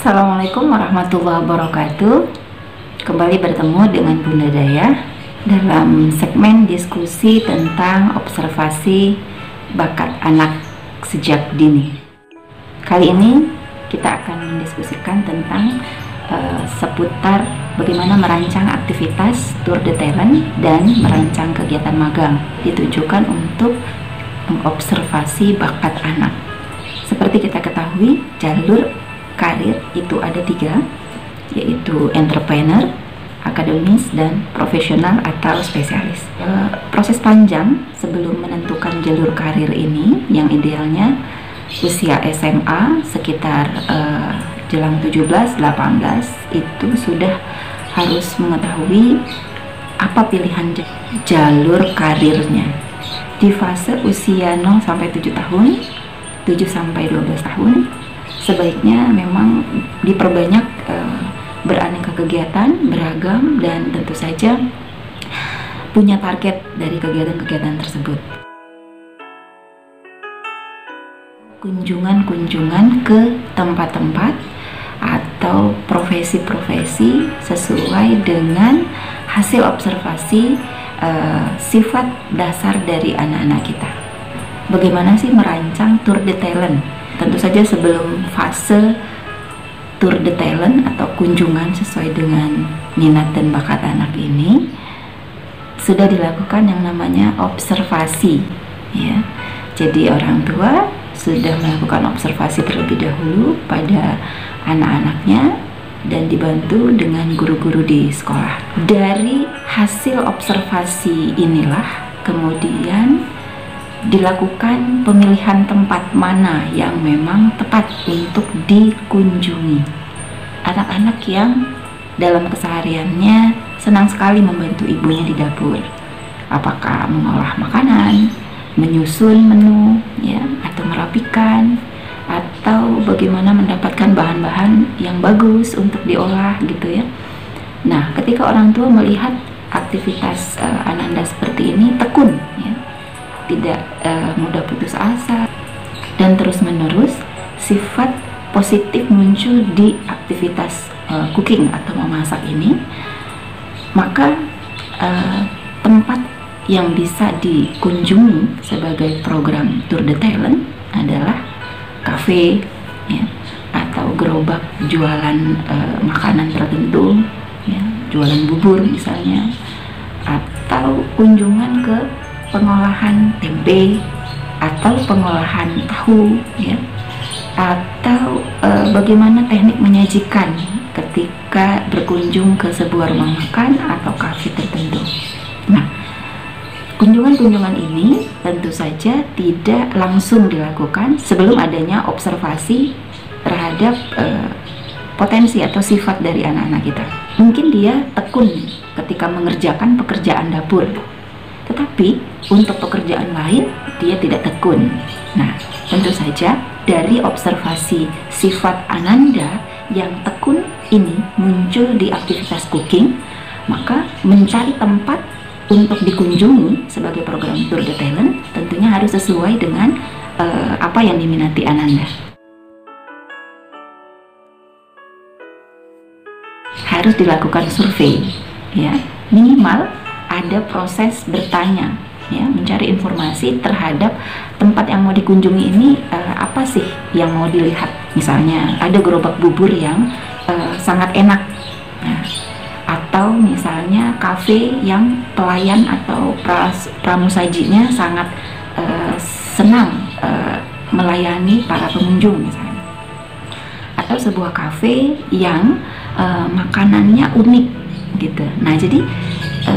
Assalamualaikum warahmatullahi wabarakatuh. Kembali bertemu dengan Bunda Daya dalam segmen diskusi tentang observasi bakat anak sejak dini. Kali ini kita akan mendiskusikan tentang seputar bagaimana merancang aktivitas tour de talent dan merancang kegiatan magang ditujukan untuk mengobservasi bakat anak. Seperti kita ketahui, jalur karir itu ada 3, yaitu entrepreneur, akademis, dan profesional atau spesialis. Proses panjang sebelum menentukan jalur karir ini, yang idealnya usia SMA sekitar jelang 17-18 itu sudah harus mengetahui apa pilihan jalur karirnya. Di fase usia 0-7 tahun, 7-12 tahun, sebaiknya memang diperbanyak beraneka kegiatan, beragam, dan tentu saja punya target dari kegiatan-kegiatan tersebut. Kunjungan-kunjungan ke tempat-tempat atau profesi-profesi sesuai dengan hasil observasi sifat dasar dari anak-anak kita. Bagaimana sih merancang tour de talent? Tentu saja sebelum fase tour de talent atau kunjungan sesuai dengan minat dan bakat anak ini sudah dilakukan yang namanya observasi, ya. Jadi orang tua sudah melakukan observasi terlebih dahulu pada anak-anaknya dan dibantu dengan guru-guru di sekolah. Dari hasil observasi inilah kemudian dilakukan pemilihan tempat mana yang memang tepat untuk dikunjungi. Anak-anak yang dalam kesehariannya senang sekali membantu ibunya di dapur, apakah mengolah makanan, menyusun menu, ya, atau merapikan, atau bagaimana mendapatkan bahan-bahan yang bagus untuk diolah, gitu ya. Nah, ketika orang tua melihat aktivitas Ananda seperti ini, tekun, ya, tidak mudah putus asa, dan terus-menerus sifat positif muncul di aktivitas cooking atau memasak ini, maka tempat yang bisa dikunjungi sebagai program tour de talent adalah kafe, ya, atau gerobak jualan makanan tertentu, ya, jualan bubur misalnya, atau kunjungan ke pengolahan tempe atau pengolahan tahu, ya, atau bagaimana teknik menyajikan ketika berkunjung ke sebuah rumah makan atau kafe tertentu. Nah, kunjungan-kunjungan ini tentu saja tidak langsung dilakukan sebelum adanya observasi terhadap potensi atau sifat dari anak-anak kita. Mungkin dia tekun ketika mengerjakan pekerjaan dapur, tetapi untuk pekerjaan lain dia tidak tekun. Nah, tentu saja dari observasi sifat Ananda yang tekun ini muncul di aktivitas cooking, maka mencari tempat untuk dikunjungi sebagai program tour de talent tentunya harus sesuai dengan apa yang diminati Ananda. Harus dilakukan survei, ya, minimal ada proses bertanya, ya, mencari informasi terhadap tempat yang mau dikunjungi ini, apa sih yang mau dilihat. Misalnya ada gerobak bubur yang sangat enak, nah, atau misalnya kafe yang pelayan atau pramusajinya sangat senang melayani para pengunjung misalnya, atau sebuah kafe yang makanannya unik, gitu. Nah, jadi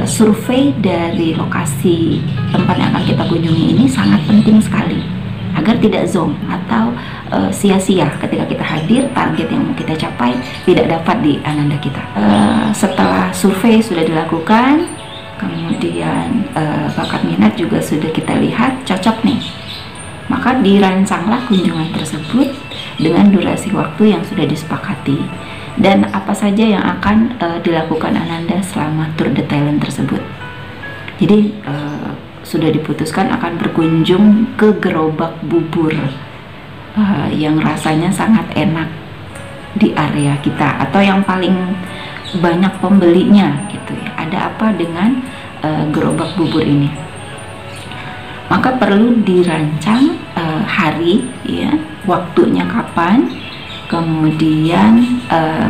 survei dari lokasi tempat yang akan kita kunjungi ini sangat penting sekali agar tidak zonk atau sia-sia ketika kita hadir, target yang mau kita capai tidak dapat di Ananda kita. Setelah survei sudah dilakukan, kemudian bakat minat juga sudah kita lihat cocok nih, maka dirancanglah kunjungan tersebut dengan durasi waktu yang sudah disepakati dan apa saja yang akan dilakukan Ananda selama tour de talent tersebut. Jadi sudah diputuskan akan berkunjung ke gerobak bubur yang rasanya sangat enak, di area kita atau yang paling banyak pembelinya gitu ya. Ada apa dengan gerobak bubur ini? Maka perlu dirancang hari ya, waktunya kapan, kemudian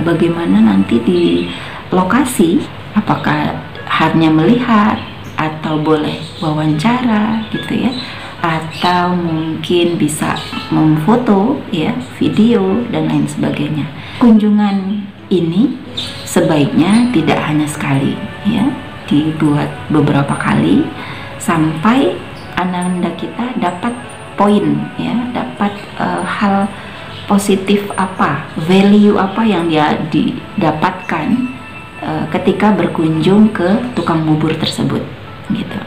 bagaimana nanti di lokasi, apakah hanya melihat atau boleh wawancara gitu ya, atau mungkin bisa memfoto ya, video dan lain sebagainya. Kunjungan ini sebaiknya tidak hanya sekali ya, dibuat beberapa kali sampai ananda kita dapat poin ya, dapat hal positif apa, value apa yang dia didapatkan ketika berkunjung ke tukang bubur tersebut gitu.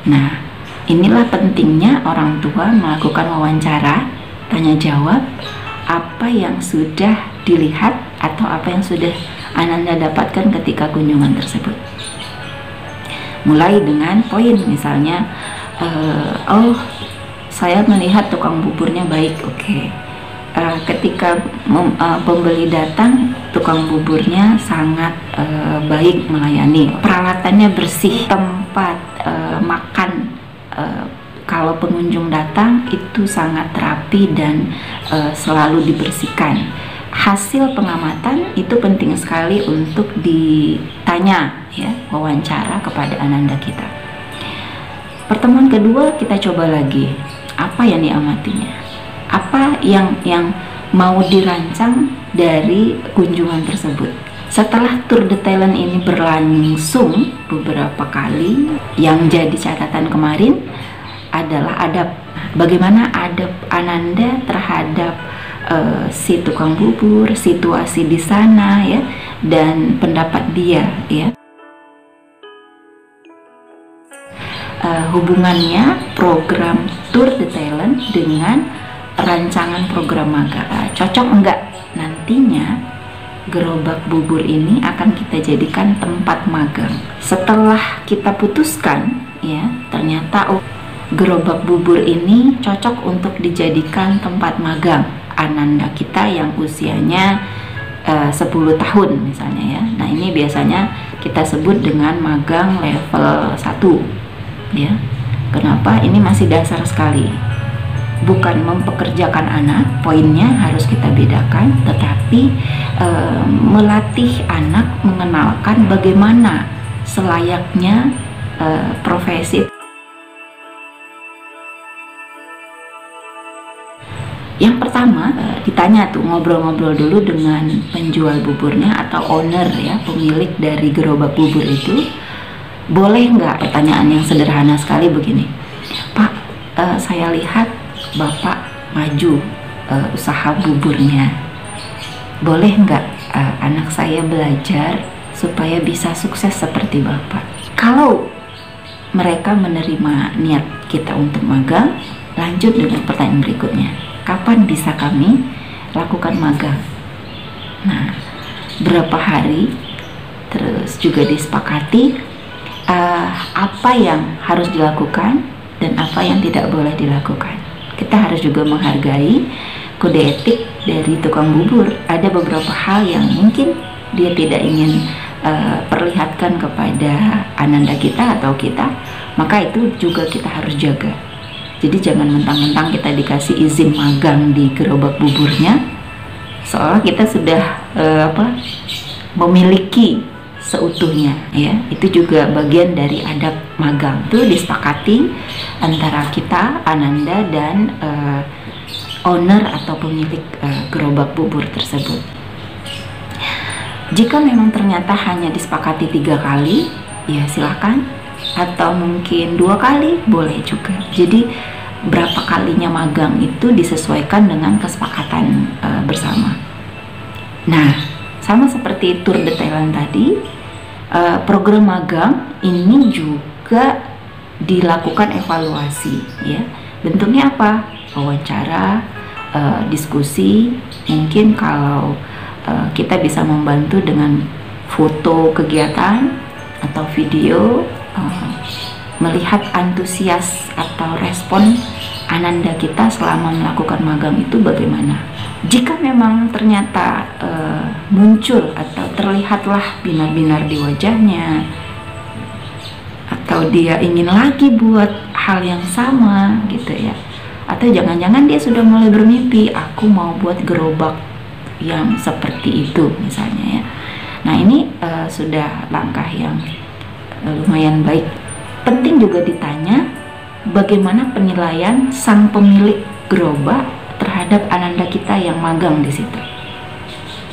Nah, inilah pentingnya orang tua melakukan wawancara, tanya jawab apa yang sudah dilihat atau apa yang sudah ananda dapatkan ketika kunjungan tersebut. Mulai dengan poin, misalnya oh saya melihat tukang buburnya baik, oke. Ketika pembeli datang, tukang buburnya sangat baik melayani, peralatannya bersih, tempat makan kalau pengunjung datang itu sangat rapi dan selalu dibersihkan. Hasil pengamatan itu penting sekali untuk ditanya ya, wawancara kepada ananda kita. Pertemuan kedua kita coba lagi, apa yang diamatinya, apa yang mau dirancang dari kunjungan tersebut. Setelah tour de Thailand ini berlangsung beberapa kali, yang jadi catatan kemarin adalah adab. Bagaimana adab ananda terhadap si tukang bubur, situasi di sana ya, dan pendapat dia ya. Hubungannya program tour de Thailand dengan rancangan program magang, cocok enggak nantinya gerobak bubur ini akan kita jadikan tempat magang. Setelah kita putuskan ya, ternyata gerobak bubur ini cocok untuk dijadikan tempat magang ananda kita yang usianya 10 tahun misalnya ya. Nah, ini biasanya kita sebut dengan magang level 1 ya. Kenapa? Ini masih dasar sekali, bukan mempekerjakan anak, poinnya harus kita bedakan, tetapi melatih anak mengenalkan bagaimana selayaknya profesi. Yang pertama, ditanya tuh, ngobrol-ngobrol dulu dengan penjual buburnya atau owner ya, pemilik dari gerobak bubur itu. Boleh nggak, pertanyaan yang sederhana sekali begini, Pak, saya lihat Bapak maju usaha buburnya, boleh nggak anak saya belajar supaya bisa sukses seperti Bapak? Kalau mereka menerima niat kita untuk magang, lanjut dengan pertanyaan berikutnya, kapan bisa kami lakukan magang? Nah, berapa hari? Terus juga disepakati apa yang harus dilakukan dan apa yang tidak boleh dilakukan. Kita harus juga menghargai kode etik dari tukang bubur. Ada beberapa hal yang mungkin dia tidak ingin perlihatkan kepada ananda kita atau kita, maka itu juga kita harus jaga. Jadi jangan mentang-mentang kita dikasih izin magang di gerobak buburnya, seolah kita sudah memiliki seutuhnya ya. Itu juga bagian dari adab magang, itu disepakati antara kita, ananda, dan owner atau pemilik gerobak bubur tersebut. Jika memang ternyata hanya disepakati 3 kali, ya silahkan, atau mungkin 2 kali boleh juga. Jadi berapa kalinya magang itu disesuaikan dengan kesepakatan bersama. Nah, sama seperti tour de Thailand tadi, program magang ini juga dilakukan evaluasi ya. Bentuknya apa? Wawancara, diskusi, mungkin kalau kita bisa membantu dengan foto kegiatan atau video, melihat antusias atau respon ananda kita selama melakukan magang itu bagaimana. Jika memang ternyata muncul atau terlihatlah binar-binar di wajahnya, atau dia ingin lagi buat hal yang sama gitu ya, atau jangan-jangan dia sudah mulai bermimpi, aku mau buat gerobak yang seperti itu misalnya ya. Nah ini sudah langkah yang lumayan baik. Penting juga ditanya bagaimana penilaian sang pemilik gerobak terhadap ananda kita yang magang di situ,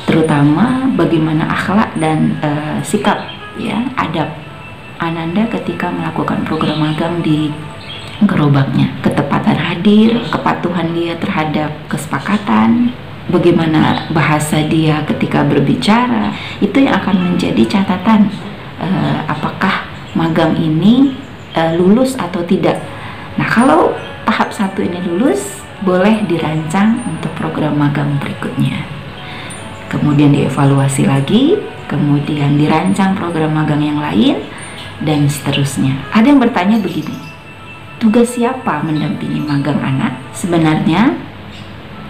terutama bagaimana akhlak dan sikap ya, adab ananda ketika melakukan program magang di gerobaknya, ketepatan hadir, kepatuhan dia terhadap kesepakatan, bagaimana bahasa dia ketika berbicara, itu yang akan menjadi catatan apakah magang ini lulus atau tidak. Nah kalau tahap 1 ini lulus, boleh dirancang untuk program magang berikutnya, kemudian dievaluasi lagi, kemudian dirancang program magang yang lain, dan seterusnya. Ada yang bertanya begini, tugas siapa mendampingi magang anak? Sebenarnya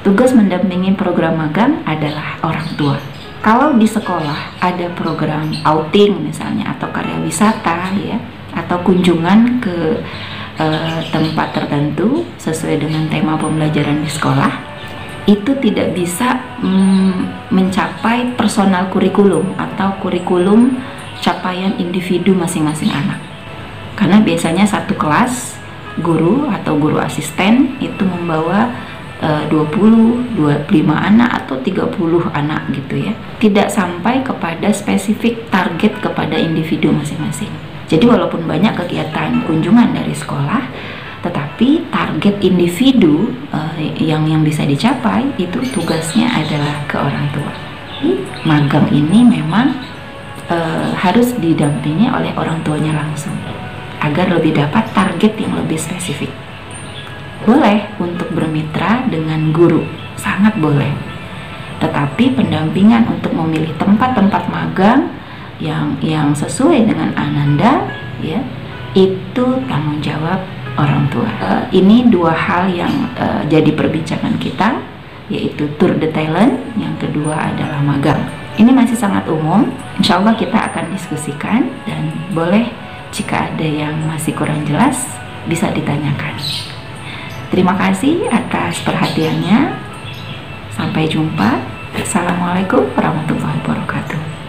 tugas mendampingi program magang adalah orang tua. Kalau di sekolah ada program outing misalnya, atau karya wisata ya, atau kunjungan ke tempat tertentu sesuai dengan tema pembelajaran di sekolah, itu tidak bisa mencapai personal kurikulum atau kurikulum capaian individu masing-masing anak, karena biasanya satu kelas guru atau guru asisten itu membawa 20, 25 anak atau 30 anak gitu ya, tidak sampai kepada spesifik target kepada individu masing-masing. Jadi walaupun banyak kegiatan kunjungan dari sekolah, tetapi target individu yang bisa dicapai itu tugasnya adalah ke orang tua. Magang ini memang harus didampingi oleh orang tuanya langsung agar lebih dapat target yang lebih spesifik. Boleh untuk bermitra dengan guru, sangat boleh. Tetapi pendampingan untuk memilih tempat-tempat magang yang sesuai dengan ananda ya, itu tanggung jawab orang tua. Ini dua hal yang jadi perbincangan kita, yaitu tour de talent, yang kedua adalah magang. Ini masih sangat umum, insya Allah kita akan diskusikan, dan boleh jika ada yang masih kurang jelas bisa ditanyakan. Terima kasih atas perhatiannya. Sampai jumpa. Assalamualaikum warahmatullahi wabarakatuh.